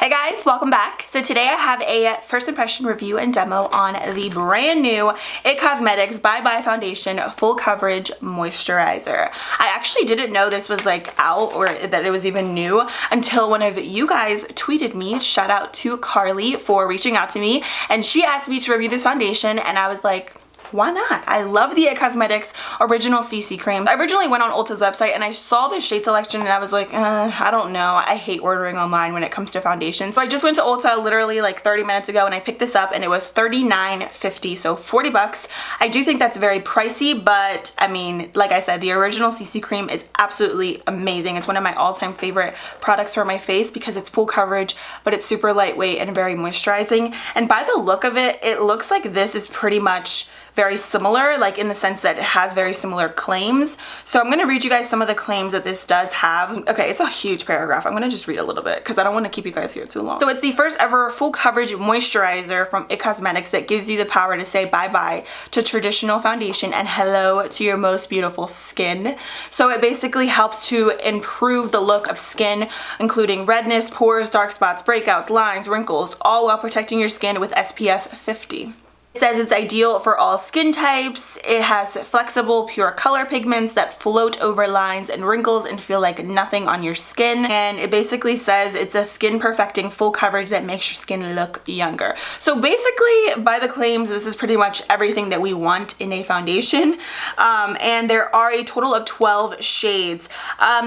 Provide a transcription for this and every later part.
Hey guys, welcome back. So today I have a first impression review and demo on the brand new IT Cosmetics Bye Bye Foundation Full Coverage Moisturizer. I actually didn't know this was like out or that it was even new until one of you guys tweeted me. Shout out to Carly for reaching out to me, and she asked me to review this foundation, and I was like, why not? I love the IT Cosmetics Original CC Cream. I originally went on Ulta's website and I saw the shade selection and I was like, I don't know. I hate ordering online when it comes to foundation. So I just went to Ulta literally like 30 minutes ago and I picked this up and it was $39.50, so 40 bucks. I do think that's very pricey, but I mean, like I said, the Original CC Cream is absolutely amazing. It's one of my all-time favorite products for my face because it's full coverage, but it's super lightweight and very moisturizing. And by the look of it, it looks like this is pretty much very similar, like in the sense that it has very similar claims. So I'm gonna read you guys some of the claims that this does have. Okay, it's a huge paragraph. I'm gonna just read a little bit because I don't want to keep you guys here too long. So it's the first ever full coverage moisturizer from IT Cosmetics that gives you the power to say bye-bye to traditional foundation and hello to your most beautiful skin. So it basically helps to improve the look of skin, including redness, pores, dark spots, breakouts, lines, wrinkles, all while protecting your skin with SPF 50. It says it's ideal for all skin types. It has flexible, pure color pigments that float over lines and wrinkles and feel like nothing on your skin. And it basically says it's a skin perfecting full coverage that makes your skin look younger. So basically, by the claims, this is pretty much everything that we want in a foundation. And there are a total of 12 shades.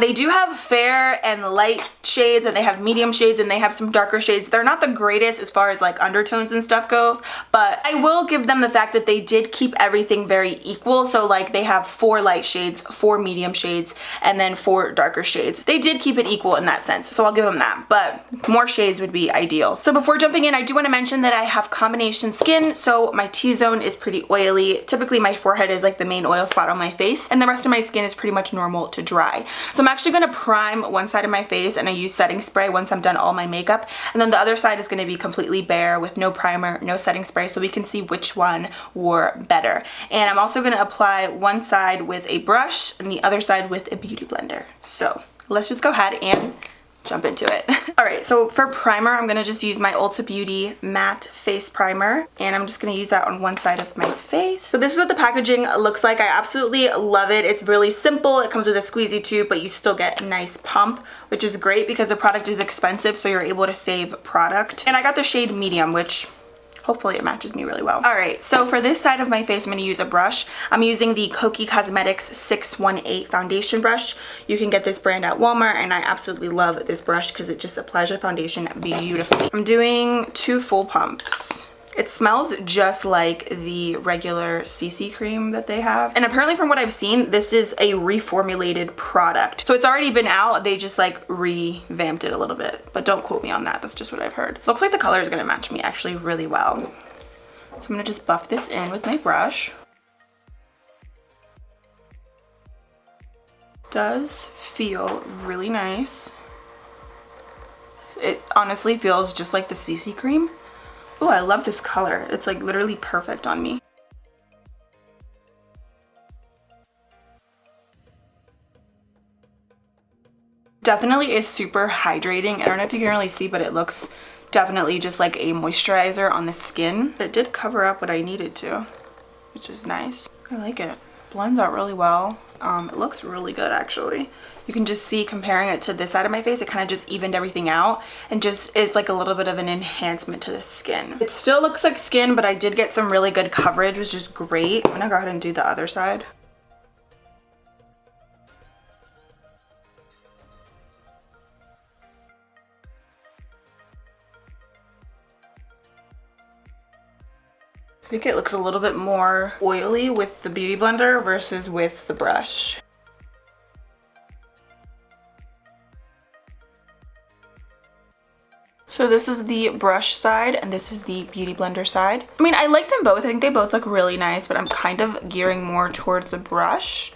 They do have fair and light shades, and they have medium shades, and they have some darker shades. They're not the greatest as far as like undertones and stuff goes, but I will give them the fact that they did keep everything very equal. So like they have 4 light shades, 4 medium shades, and then 4 darker shades. They did keep it equal in that sense, so I'll give them that, but more shades would be ideal. So before jumping in, I do want to mention that I have combination skin, so my T-zone is pretty oily. Typically my forehead is like the main oil spot on my face, and the rest of my skin is pretty much normal to dry. So I'm actually going to prime one side of my face, and I use setting spray once I'm done all my makeup, and then the other side is going to be completely bare with no primer, no setting spray, so we can see which one wore better. And I'm also going to apply one side with a brush and the other side with a beauty blender. So let's just go ahead and jump into it. Alright, so for primer, I'm going to just use my Ulta Beauty Matte Face Primer, and I'm just going to use that on one side of my face. So this is what the packaging looks like. I absolutely love it. It's really simple. It comes with a squeezy tube, but you still get a nice pump, which is great because the product is expensive, so you're able to save product. And I got the shade medium, which hopefully it matches me really well. Alright, so for this side of my face, I'm going to use a brush. I'm using the IT Cosmetics 618 foundation brush. You can get this brand at Walmart, and I absolutely love this brush because it just applies your foundation beautifully. I'm doing 2 full pumps. It smells just like the regular CC cream that they have. And apparently from what I've seen, this is a reformulated product. So it's already been out, they just like revamped it a little bit. But don't quote me on that, that's just what I've heard. Looks like the color is gonna match me actually really well. So I'm gonna just buff this in with my brush. Does feel really nice. It honestly feels just like the CC cream. Oh, I love this color. It's like literally perfect on me. Definitely is super hydrating. I don't know if you can really see, but it looks definitely just like a moisturizer on the skin. It did cover up what I needed to, which is nice. I like it. Blends out really well. It looks really good actually. You can just see comparing it to this side of my face, it kind of just evened everything out and just is like a little bit of an enhancement to the skin. It still looks like skin, but I did get some really good coverage, which is great. I'm gonna go ahead and do the other side. I think it looks a little bit more oily with the beauty blender versus with the brush. So this is the brush side and this is the beauty blender side. I mean, I like them both. I think they both look really nice, but I'm kind of gearing more towards the brush,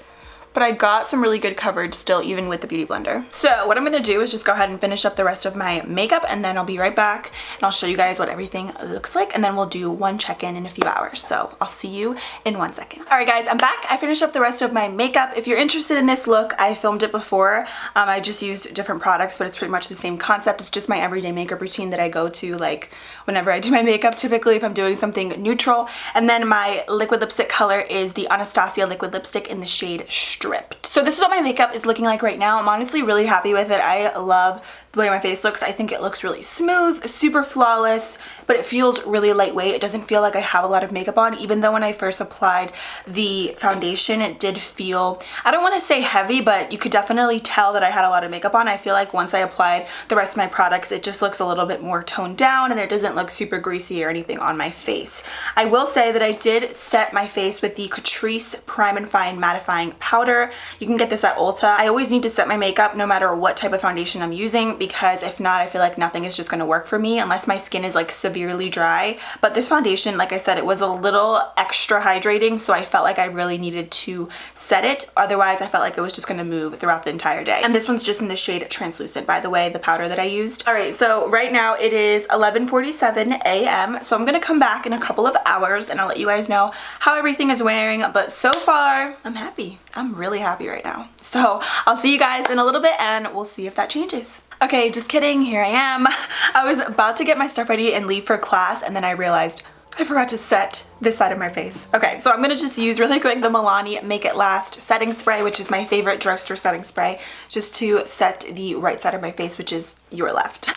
but I got some really good coverage still, even with the Beauty Blender. So what I'm gonna do is just go ahead and finish up the rest of my makeup, and then I'll be right back and I'll show you guys what everything looks like, and then we'll do one check-in in a few hours. So I'll see you in 1 second. All right guys, I'm back. I finished up the rest of my makeup. If you're interested in this look, I filmed it before. I just used different products, but it's pretty much the same concept. It's just my everyday makeup routine that I go to like whenever I do my makeup, typically if I'm doing something neutral. And then my liquid lipstick color is the Anastasia liquid lipstick in the shade Stripped. So this is what my makeup is looking like right now. I'm honestly really happy with it. I love the way my face looks. I think it looks really smooth, super flawless, but it feels really lightweight. It doesn't feel like I have a lot of makeup on, even though when I first applied the foundation, it did feel, I don't want to say heavy, but you could definitely tell that I had a lot of makeup on. I feel like once I applied the rest of my products, it just looks a little bit more toned down and it doesn't look super greasy or anything on my face. I will say that I did set my face with the Catrice Prime and Fine Mattifying Powder. You can get this at Ulta. I always need to set my makeup no matter what type of foundation I'm using, because if not, I feel like nothing is just going to work for me unless my skin is like severely dry. But this foundation, like I said, it was a little extra hydrating, so I felt like I really needed to set it. Otherwise, I felt like it was just going to move throughout the entire day. And this one's just in the shade Translucent, by the way, the powder that I used. All right, so right now it is 11:47 a.m. So I'm going to come back in a couple of hours and I'll let you guys know how everything is wearing. But so far, I'm happy. I'm really happy right now. So I'll see you guys in a little bit and we'll see if that changes. Okay, just kidding, here I am. I was about to get my stuff ready and leave for class, and then I realized I forgot to set this side of my face. Okay, so I'm gonna just use really quick the Milani Make It Last setting spray, which is my favorite drugstore setting spray, just to set the right side of my face, which is your left.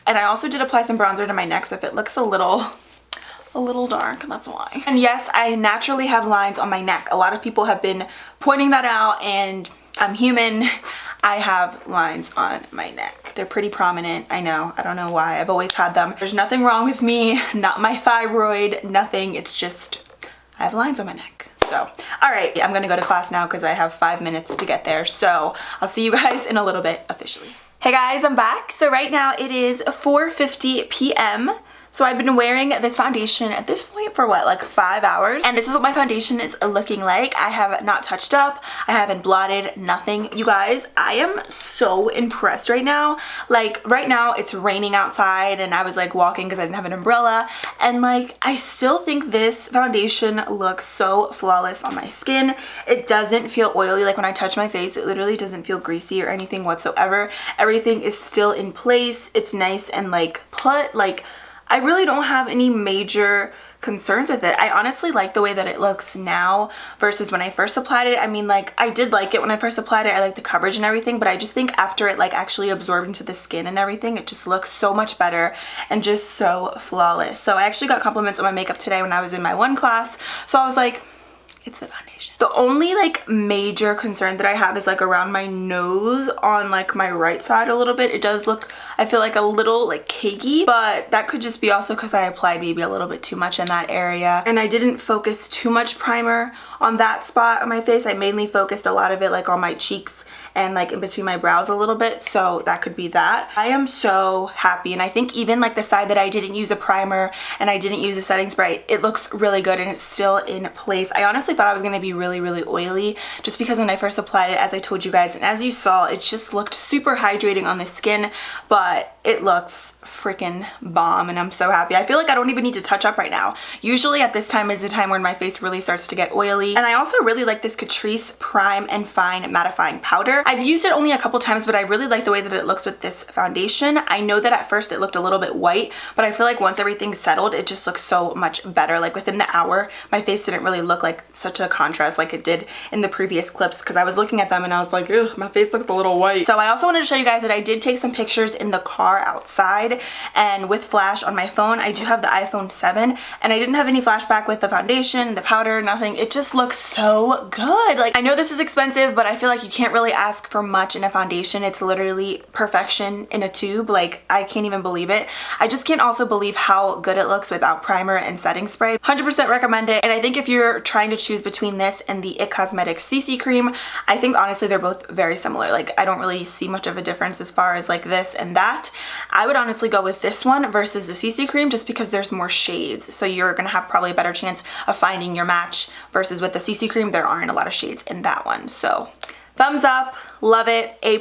And I also did apply some bronzer to my neck, so if it looks a little dark, that's why. And yes, I naturally have lines on my neck. A lot of people have been pointing that out, and I'm human. I have lines on my neck. They're pretty prominent, I know. I don't know why. I've always had them. There's nothing wrong with me, not my thyroid, nothing. It's just, I have lines on my neck. So, all right, I'm gonna go to class now because I have 5 minutes to get there. So I'll see you guys in a little bit officially. Hey guys, I'm back. So right now it is 4:50 p.m. So I've been wearing this foundation at this point for what, like 5 hours? And this is what my foundation is looking like. I have not touched up. I haven't blotted, nothing. You guys, I am so impressed right now. Like right now it's raining outside and I was like walking because I didn't have an umbrella. And like, I still think this foundation looks so flawless on my skin. It doesn't feel oily. Like when I touch my face, it literally doesn't feel greasy or anything whatsoever. Everything is still in place. It's nice and like put, like, I really don't have any major concerns with it. I honestly like the way that it looks now versus when I first applied it. I mean, like, I did like it when I first applied it. I like the coverage and everything, but I just think after it like actually absorbed into the skin and everything, it just looks so much better and just so flawless. So I actually got compliments on my makeup today when I was in my one class. So I was like, it's the foundation. The only like major concern that I have is like around my nose on like my right side a little bit. It does look, I feel like a little like cakey, but that could just be also because I applied maybe a little bit too much in that area. And I didn't focus too much primer on that spot on my face. I mainly focused a lot of it like on my cheeks and like in between my brows a little bit, so that could be that. I am so happy, and I think even like the side that I didn't use a primer and I didn't use a setting spray, it looks really good and it's still in place. I honestly thought I was gonna be really oily just because when I first applied it, as I told you guys and as you saw, it just looked super hydrating on the skin, but it looks freaking bomb and I'm so happy. I feel like I don't even need to touch up right now. Usually at this time is the time when my face really starts to get oily. And I also really like this Catrice Prime and Fine Mattifying Powder. I've used it only a couple times, but I really like the way that it looks with this foundation. I know that at first it looked a little bit white, but I feel like once everything's settled, it just looks so much better. Like within the hour, my face didn't really look like such a contrast like it did in the previous clips, because I was looking at them and I was like, ugh, my face looks a little white. So I also wanted to show you guys that I did take some pictures in the car outside, and with flash on my phone. I do have the iPhone 7 and I didn't have any flashback with the foundation, the powder, nothing. It just looks so good. Like, I know this is expensive, but I feel like you can't really ask ask for much in a foundation. It's literally perfection in a tube. Like, I can't even believe it. I just can't also believe how good it looks without primer and setting spray. 100% recommend it. And I think if you're trying to choose between this and the IT Cosmetics CC cream, I think honestly they're both very similar. Like, I don't really see much of a difference as far as like this and that. I would honestly go with this one versus the CC cream just because there's more shades. So you're gonna have probably a better chance of finding your match versus with the CC cream, there aren't a lot of shades in that one. So thumbs up, love it, A+.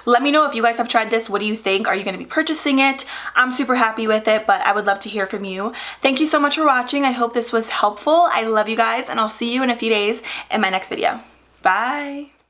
Let me know if you guys have tried this. What do you think? Are you going to be purchasing it? I'm super happy with it, but I would love to hear from you. Thank you so much for watching. I hope this was helpful. I love you guys, and I'll see you in a few days in my next video. Bye.